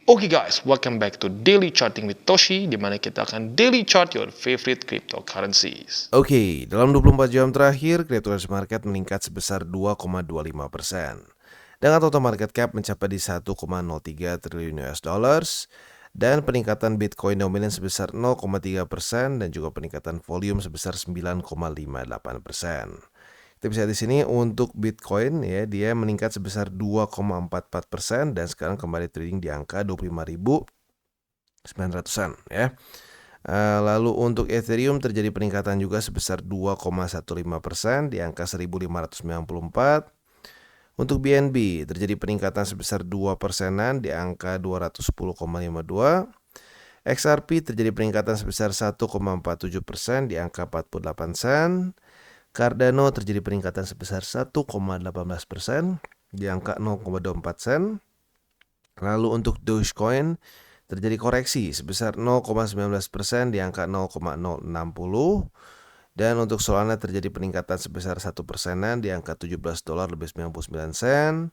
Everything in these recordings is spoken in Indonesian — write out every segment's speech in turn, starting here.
Oke guys, welcome back to Daily Charting with Toshi, di mana kita akan daily chart your favorite cryptocurrencies. Oke, dalam 24 jam terakhir, cryptocurrency market meningkat sebesar 2,25%. Dengan total market cap mencapai di 1,03 triliun US dollars dan peningkatan Bitcoin dominan sebesar 0,3% dan juga peningkatan volume sebesar 9,58%. Kita bisa di sini untuk Bitcoin ya, dia meningkat sebesar 2,44% dan sekarang kembali trading di angka 25.900-an ya. Lalu untuk Ethereum terjadi peningkatan juga sebesar 2,15% di angka 1.594. Untuk BNB terjadi peningkatan sebesar 2%-an di angka 210,52. XRP terjadi peningkatan sebesar 1,47% di angka 48 sen. Cardano terjadi peningkatan sebesar 1,18% di angka 0,24 sen. Lalu untuk Dogecoin terjadi koreksi sebesar 0,19% di angka 0,060. Dan untuk Solana terjadi peningkatan sebesar 1%-an di angka $17.99.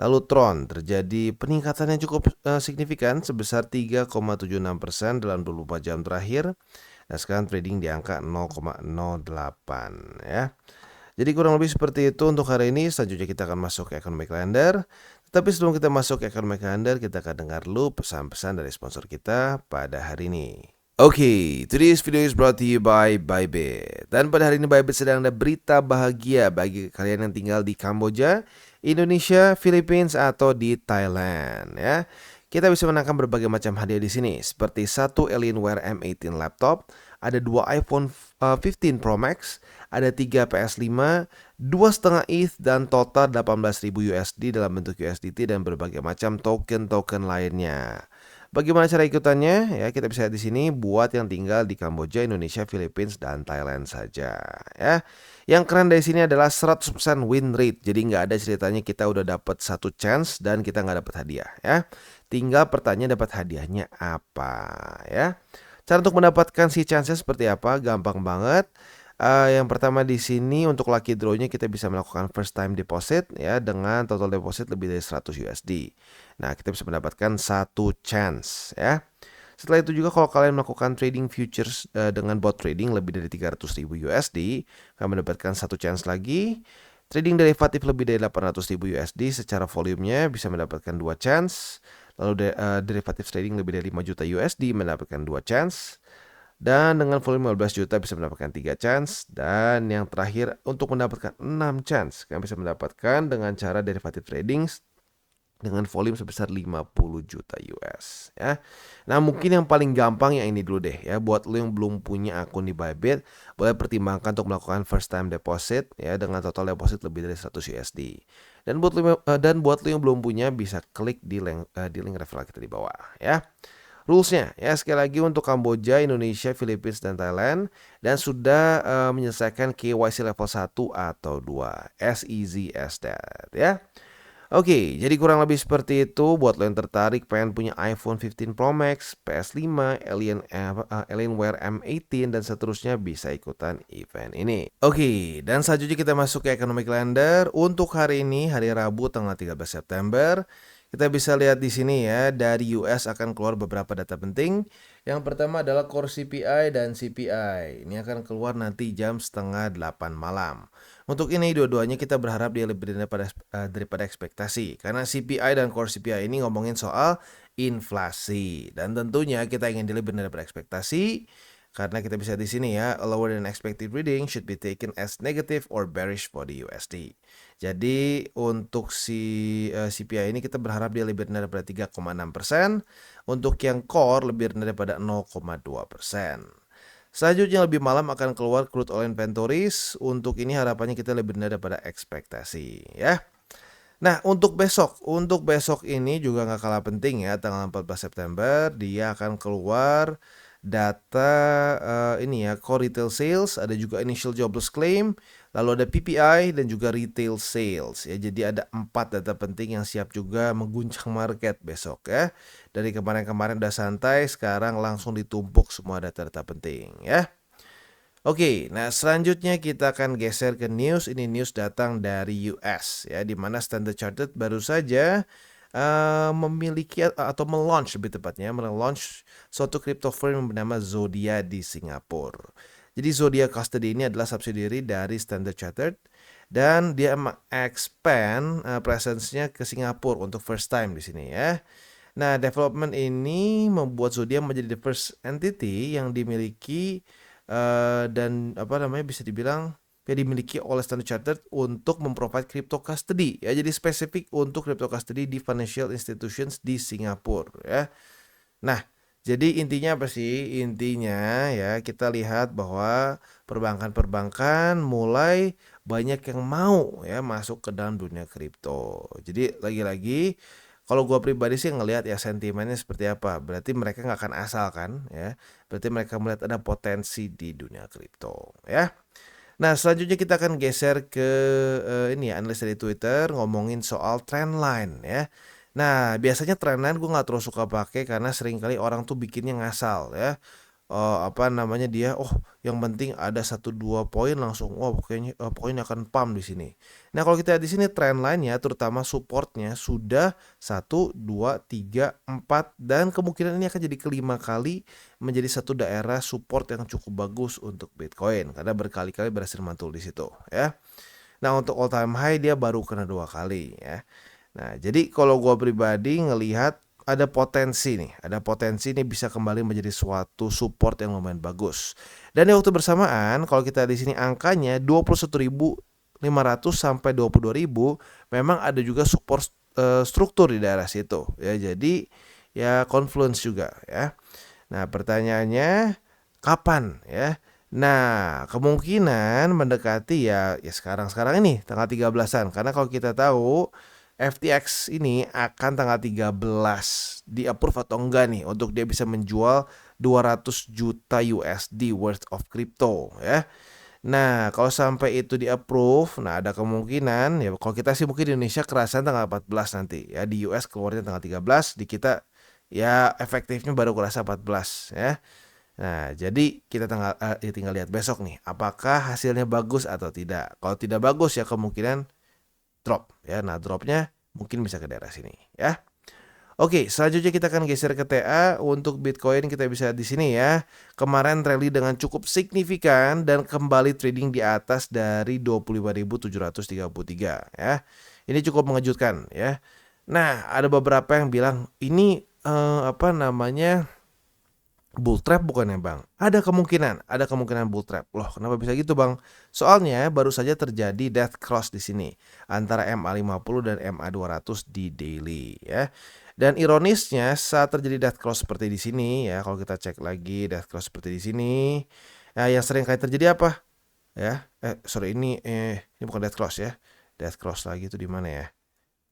Lalu Tron terjadi peningkatan yang cukup signifikan sebesar 3,76% dalam 24 jam terakhir. Dan sekarang trading di angka 0,08 ya. Jadi kurang lebih seperti itu untuk hari ini. Selanjutnya kita akan masuk ke Economic Calendar. Tapi sebelum kita masuk ke Economic Calendar, kita akan dengar dulu pesan-pesan dari sponsor kita pada hari ini. Oke, today's video is brought to you by Bybit. Dan pada hari ini Bybit sedang ada berita bahagia bagi kalian yang tinggal di Kamboja, Indonesia, Philippines, atau di Thailand ya. Kita bisa menangkan berbagai macam hadiah di sini, seperti satu Alienware M18 laptop, ada 2 iPhone 15 Pro Max, ada 3 PS5, 2,5 ETH dan total 18.000 USD dalam bentuk USDT dan berbagai macam token-token lainnya. Bagaimana cara ikutannya? Ya, kita bisa lihat di sini buat yang tinggal di Kamboja, Indonesia, Philippines, dan Thailand saja. Ya, yang keren dari sini adalah 100% win rate. Jadi nggak ada ceritanya kita udah dapat satu chance dan kita nggak dapat hadiah. Ya, tinggal pertanyaan dapat hadiahnya apa? Ya, cara untuk mendapatkan si chance seperti apa? Gampang banget. Yang pertama di sini untuk lucky draw-nya kita bisa melakukan first time deposit ya dengan total deposit lebih dari 100 USD. Nah, kita bisa mendapatkan satu chance ya. Setelah itu juga kalau kalian melakukan trading futures dengan bot trading lebih dari 300.000 USD, kalian mendapatkan satu chance lagi. Trading derivatif lebih dari 800.000 USD secara volumenya bisa mendapatkan dua chance. Lalu derivatif trading lebih dari 5 juta USD mendapatkan dua chance. Dan dengan volume 15 juta bisa mendapatkan 3 chance. Dan yang terakhir untuk mendapatkan 6 chance, kalian bisa mendapatkan dengan cara derivatif trading dengan volume sebesar 50 juta US ya. Nah, mungkin yang paling gampang yang ini dulu deh ya. Buat lo yang belum punya akun di Bybit, boleh pertimbangkan untuk melakukan first time deposit ya dengan total deposit lebih dari 100 USD. Dan buat lo yang belum punya bisa klik di link referral kita di bawah ya. Rulesnya ya sekali lagi untuk Kamboja, Indonesia, Philippines, dan Thailand dan sudah menyelesaikan KYC level 1 atau 2. As easy as that ya. Oke, jadi kurang lebih seperti itu. Buat lo yang tertarik pengen punya iPhone 15 Pro Max, PS5, Alienware M18 dan seterusnya bisa ikutan event ini. Oke, dan selanjutnya kita masuk ke Economic Calendar. Untuk hari ini, hari Rabu tanggal 13 September, kita bisa lihat di sini ya, dari US akan keluar beberapa data penting. Yang pertama adalah Core CPI dan CPI. Ini akan keluar nanti jam setengah 8 malam. Untuk ini dua-duanya kita berharap dia lebih daripada ekspektasi. Karena CPI dan Core CPI ini ngomongin soal inflasi. Dan tentunya kita ingin dia lebih daripada ekspektasi. Karena kita bisa di sini ya, a lower than expected reading should be taken as negative or bearish for the USD. Jadi untuk si CPI ini kita berharap dia lebih rendah daripada 3,6%. Untuk yang core lebih rendah daripada 0,2%. Selanjutnya lebih malam akan keluar crude oil inventories. Untuk ini harapannya kita lebih rendah daripada ekspektasi ya. Nah untuk besok ini juga nggak kalah penting ya, tanggal 14 September dia akan keluar data ini ya, core retail sales, ada juga initial jobless claim, lalu ada PPI dan juga retail sales ya. Jadi ada 4 data penting yang siap juga mengguncang market besok ya. Dari kemarin-kemarin udah santai, sekarang langsung ditumpuk semua data-data penting ya. Oke, nah selanjutnya kita akan geser ke news. Ini news datang dari US ya, di mana Standard Chartered baru saja memiliki atau melaunch lebih tepatnya, melaunch suatu crypto firm bernama Zodia di Singapura. Jadi Zodia Custody ini adalah subsidiary dari Standard Chartered dan dia expand presence-nya ke Singapura untuk first time di sini ya. Nah, development ini membuat Zodia menjadi the first entity yang dimiliki dan bisa dibilang ya dimiliki oleh Standard Chartered untuk memprovide crypto custody ya. Jadi spesifik untuk crypto custody di financial institutions di Singapura ya. Nah, jadi intinya apa sih? Intinya ya kita lihat bahwa perbankan-perbankan mulai banyak yang mau ya masuk ke dalam dunia kripto. Jadi lagi-lagi kalau gua pribadi sih ngelihat ya sentimennya seperti apa. Berarti mereka nggak akan asal kan ya. Berarti mereka melihat ada potensi di dunia kripto ya. Nah, selanjutnya kita akan geser ke ini ya, analis dari Twitter ngomongin soal trendline ya. Nah, biasanya trendline gue nggak terlalu suka pakai karena seringkali orang tuh bikinnya ngasal ya. Dia, yang penting ada 1-2 poin langsung, pokoknya akan pump di sini. Nah, kalau kita lihat di sini trendline-nya, terutama supportnya sudah 1, 2, 3, 4 dan kemungkinan ini akan jadi kelima kali menjadi satu daerah support yang cukup bagus untuk Bitcoin karena berkali-kali berhasil mantul di situ ya. Nah, untuk all time high dia baru kena 2 kali ya. Nah, jadi kalau gua pribadi ngelihat ada potensi nih bisa kembali menjadi suatu support yang lumayan bagus. Dan di waktu bersamaan kalau kita di sini angkanya 21.500 sampai 22.000 memang ada juga support struktur di daerah situ ya. Jadi ya confluence juga ya. Nah, pertanyaannya kapan ya? Nah, kemungkinan mendekati ya sekarang ini tanggal 13-an karena kalau kita tahu FTX ini akan tanggal 13 di approve atau enggak nih untuk dia bisa menjual 200 juta USD worth of crypto ya. Nah, kalau sampai itu di approve, nah ada kemungkinan ya kalau kita sih mungkin di Indonesia kerasan tanggal 14 nanti ya, di US keluarnya tanggal 13, di kita ya efektifnya baru kerasa 14 ya. Nah, jadi kita tinggal lihat besok nih apakah hasilnya bagus atau tidak. Kalau tidak bagus ya kemungkinan drop ya. Nah, dropnya mungkin bisa ke daerah sini ya. Oke, selanjutnya kita akan geser ke TA. Untuk Bitcoin kita bisa di sini ya. Kemarin rally dengan cukup signifikan dan kembali trading di atas dari 25.733 ya. Ini cukup mengejutkan ya. Nah, ada beberapa yang bilang ini bull trap bukannya bang? Ada kemungkinan bull trap. Loh, kenapa bisa gitu bang? Soalnya baru saja terjadi death cross di sini antara MA50 dan MA200 di daily ya. Dan ironisnya saat terjadi death cross seperti di sini ya, kalau kita cek lagi death cross seperti di sini, yang sering kali terjadi apa? Ya, ini bukan death cross ya. Death cross lagi itu di mana ya?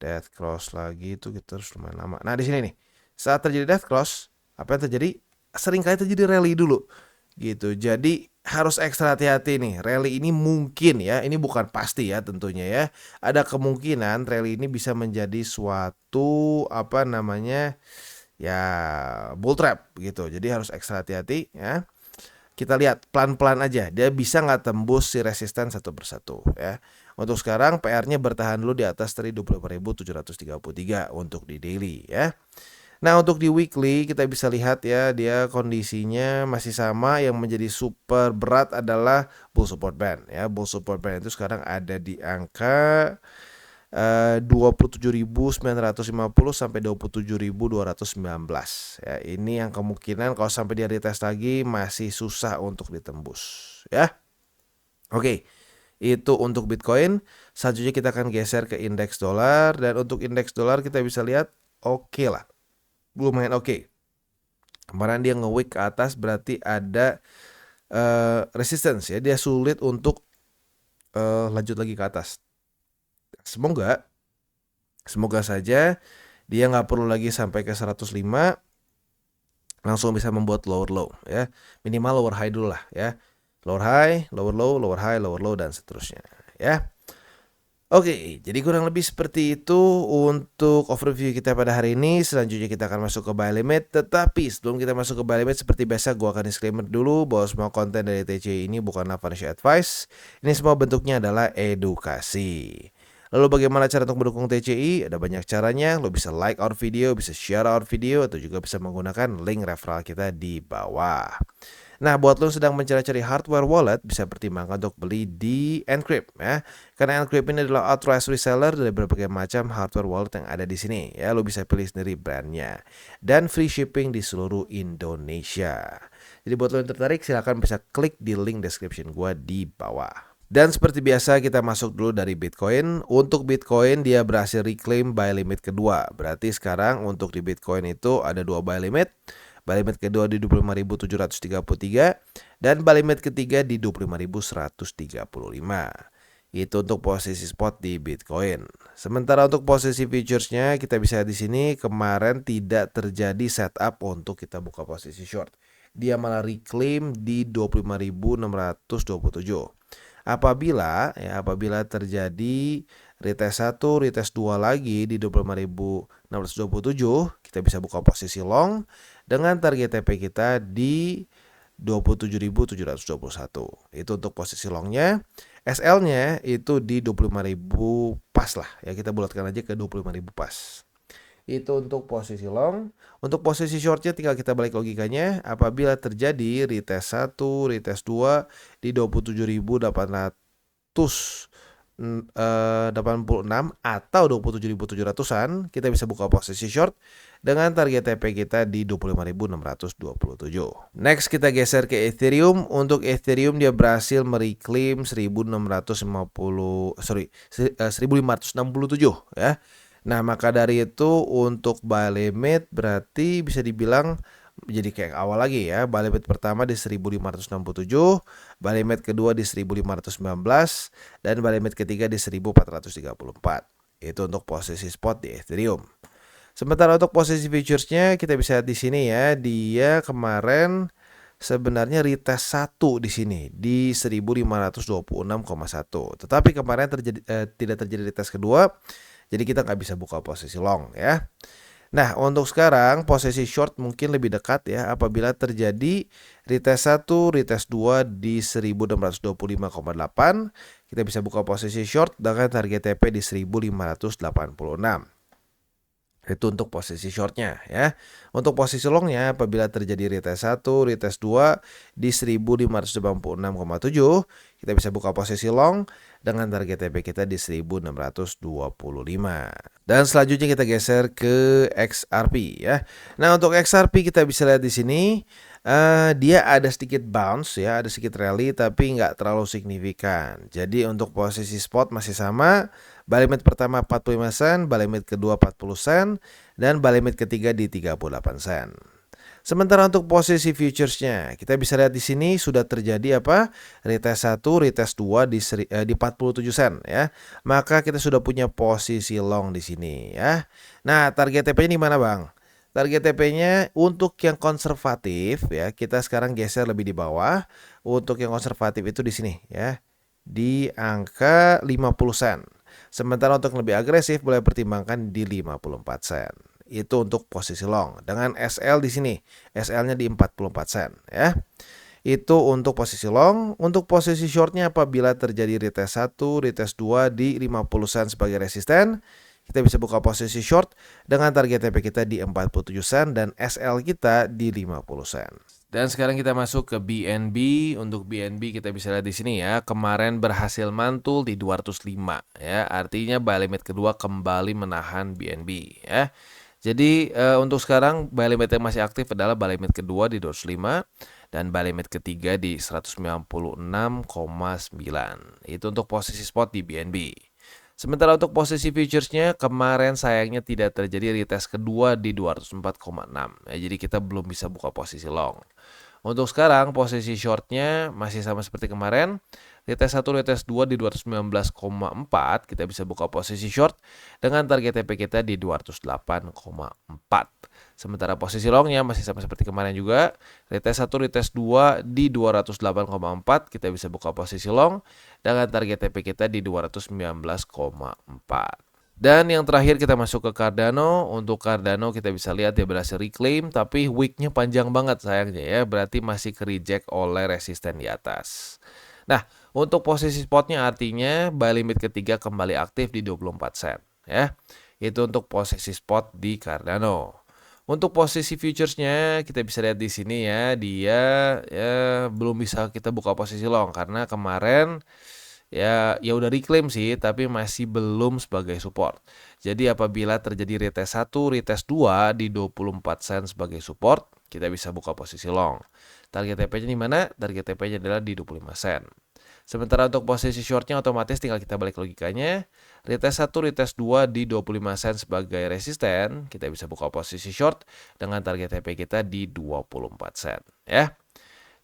Death cross lagi itu kita harus lumayan lama. Nah, di sini nih. Saat terjadi death cross, apa yang terjadi? Sering kali terjadi rally dulu gitu. Jadi harus ekstra hati-hati nih. Rally ini mungkin ya, ini bukan pasti ya tentunya ya. Ada kemungkinan rally ini bisa menjadi suatu ya bull trap gitu. Jadi harus ekstra hati-hati ya. Kita lihat pelan-pelan aja dia bisa nggak tembus si resisten satu persatu ya. Untuk sekarang PR-nya bertahan dulu di atas dari 24.733 untuk di daily ya. Nah, untuk di weekly kita bisa lihat ya dia kondisinya masih sama. Yang menjadi super berat adalah bull support band ya. Bull support band itu sekarang ada di angka 27.950 sampai 27.219 ya. Ini yang kemungkinan kalau sampai dia retest lagi masih susah untuk ditembus ya. Oke. Itu untuk Bitcoin. Selanjutnya kita akan geser ke indeks dolar. Dan untuk indeks dolar kita bisa lihat oke lah, lumayan oke. Kemarin dia nge-wick ke atas berarti ada resistance ya. Dia sulit untuk lanjut lagi ke atas. Semoga saja dia nggak perlu lagi sampai ke 105, langsung bisa membuat lower low ya. Minimal lower high dulu lah ya. Lower high, lower low, lower high, lower low dan seterusnya ya. Oke, jadi kurang lebih seperti itu untuk overview kita pada hari ini. Selanjutnya kita akan masuk ke buy limit. Tetapi sebelum kita masuk ke buy limit, seperti biasa gue akan disclaimer dulu bahwa semua konten dari TCI ini bukanlah financial advice. Ini semua bentuknya adalah edukasi. Lalu bagaimana cara untuk mendukung TCI? Ada banyak caranya. Lo bisa like our video, bisa share our video, atau juga bisa menggunakan link referral kita di bawah. Nah, buat lo yang sedang mencari-cari hardware wallet, bisa pertimbangkan untuk beli di Encrypt ya. Karena Encrypt ini adalah authorized reseller dari berbagai macam hardware wallet yang ada di sini ya. Lo bisa pilih sendiri brandnya dan free shipping di seluruh Indonesia. Jadi buat lo yang tertarik, silahkan bisa klik di link description gua di bawah. Dan seperti biasa kita masuk dulu dari Bitcoin. Untuk Bitcoin dia berhasil reclaim buy limit kedua. Berarti sekarang untuk di Bitcoin itu ada 2 buy limit. Buy limit kedua di 25.733 dan buy limit ketiga di 25.135. Itu untuk posisi spot di Bitcoin. Sementara untuk posisi futuresnya kita bisa lihat di sini kemarin tidak terjadi setup untuk kita buka posisi short. Dia malah reclaim di 25.627. Apabila terjadi retest 1, retest 2 lagi di 25.627, kita bisa buka posisi long dengan target TP kita di 27.721. Itu untuk posisi longnya. SL-nya itu di 25.000 pas lah ya, kita bulatkan aja ke 25.000 pas. Itu untuk posisi long. Untuk posisi shortnya tinggal kita balik logikanya. Apabila terjadi retest 1, retest 2 di 27.886 atau 27.700-an, kita bisa buka posisi short dengan target TP kita di 25.627. Next kita geser ke Ethereum. Untuk Ethereum dia berhasil mereclaim 1.567 ya. Nah, maka dari itu untuk buy limit berarti bisa dibilang jadi kayak awal lagi ya. Buy limit pertama di 1.567, buy limit kedua di 1.519, dan buy limit ketiga di 1.434. Itu untuk posisi spot di Ethereum. Sementara untuk posisi futuresnya kita bisa lihat di sini ya, dia kemarin sebenarnya retest 1 di sini di 1.526,1. Tetapi kemarin tidak terjadi retest kedua. Jadi kita nggak bisa buka posisi long ya. Nah, untuk sekarang posisi short mungkin lebih dekat ya. Apabila terjadi retest 1, retest 2 di 1625,8, kita bisa buka posisi short dengan target TP di 1586. Itu untuk posisi shortnya ya. Untuk posisi longnya apabila terjadi retest 1, retest 2 di 1596,7, kita bisa buka posisi long dengan target TP kita di 1625. Dan selanjutnya kita geser ke XRP ya. Nah, untuk XRP kita bisa lihat di sini dia ada sedikit bounce ya, ada sedikit rally tapi nggak terlalu signifikan. Jadi untuk posisi spot masih sama. Buy limit pertama 45 sen, buy limit kedua 40 sen, dan buy limit ketiga di 38 sen. Sementara untuk posisi futuresnya, kita bisa lihat di sini sudah terjadi apa? Retest 1, retest 2 di 47 sen ya. Maka kita sudah punya posisi long di sini ya. Nah, target TP-nya di mana, Bang? Target TP-nya untuk yang konservatif ya, kita sekarang geser lebih di bawah. Untuk yang konservatif itu di sini ya. Di angka 50 sen. Sementara untuk yang lebih agresif boleh pertimbangkan di 54 sen. Itu untuk posisi long dengan SL di sini. SL-nya di 44 sen ya. Itu untuk posisi long. Untuk posisi shortnya apabila terjadi retest 1, retest 2 di 50 sen sebagai resisten, kita bisa buka posisi short dengan target TP kita di 47 sen dan SL kita di 50 sen. Dan sekarang kita masuk ke BNB. Untuk BNB kita bisa lihat di sini ya, kemarin berhasil mantul di 205 ya. Artinya buy limit kedua kembali menahan BNB ya. Jadi untuk sekarang buy limit yang masih aktif adalah buy limit kedua di 205 dan buy limit ketiga di 196,9. Itu untuk posisi spot di BNB. Sementara untuk posisi futuresnya kemarin sayangnya tidak terjadi retest kedua di 204,6 ya, jadi kita belum bisa buka posisi long. Untuk sekarang posisi shortnya masih sama seperti kemarin, retest 1, retest 2 di 219,4, kita bisa buka posisi short dengan target TP kita di 208,4. Sementara posisi longnya masih sama seperti kemarin juga, retest 1, retest 2 di 208,4, kita bisa buka posisi long dengan target TP kita di 219,4. Dan yang terakhir kita masuk ke Cardano. Untuk Cardano kita bisa lihat dia berhasil reclaim, tapi wicknya panjang banget sayangnya ya, berarti masih ke reject oleh resisten di atas. Nah, Untuk posisi spotnya artinya buy limit ketiga kembali aktif di 24 sen ya. Itu untuk posisi spot di Cardano. Untuk posisi futuresnya kita bisa lihat di sini ya, dia ya belum bisa kita buka posisi long karena kemarin ya udah reclaim sih, tapi masih belum sebagai support. Jadi apabila terjadi retest 1, retest 2 di 24 sen sebagai support, kita bisa buka posisi long. Target TP-nya di mana? Target TP-nya adalah di 25 sen. Sementara untuk posisi shortnya otomatis tinggal kita balik logikanya. Retest 1, retest 2 di 25 sen sebagai resisten, kita bisa buka posisi short dengan target TP kita di 24 sen ya.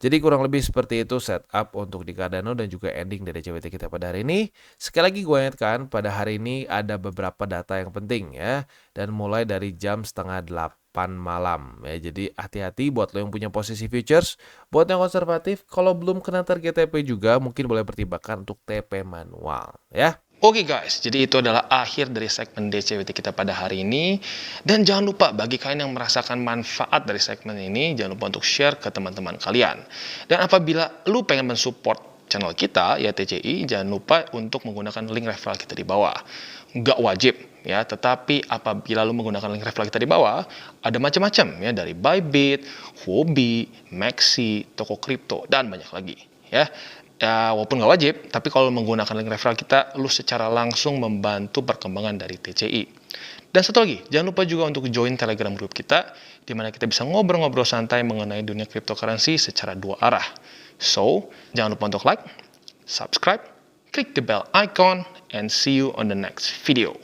Jadi kurang lebih seperti itu setup untuk di Cardano dan juga ending dari CWT kita pada hari ini. Sekali lagi gue ingatkan, pada hari ini ada beberapa data yang penting ya. Dan mulai dari jam setengah 8 malam ya. Jadi hati-hati buat lo yang punya posisi futures. Buat yang konservatif, kalau belum kena target TP juga mungkin boleh pertimbangkan untuk TP manual ya. Oke guys, jadi itu adalah akhir dari segmen DCWT kita pada hari ini. Dan jangan lupa bagi kalian yang merasakan manfaat dari segmen ini, jangan lupa untuk share ke teman-teman kalian. Dan apabila lu pengen mensupport channel kita, ya TCI, jangan lupa untuk menggunakan link referral kita di bawah. Nggak wajib ya, tetapi apabila lu menggunakan link referral kita di bawah, ada macam-macam ya, dari Bybit, Huobi, Maxi, toko kripto, dan banyak lagi ya. Ya, walaupun nggak wajib, tapi kalau menggunakan link referral kita, lu secara langsung membantu perkembangan dari TCI. Dan satu lagi, jangan lupa juga untuk join Telegram group kita, di mana kita bisa ngobrol-ngobrol santai mengenai dunia cryptocurrency secara dua arah. So, jangan lupa untuk like, subscribe, klik the bell icon, and see you on the next video.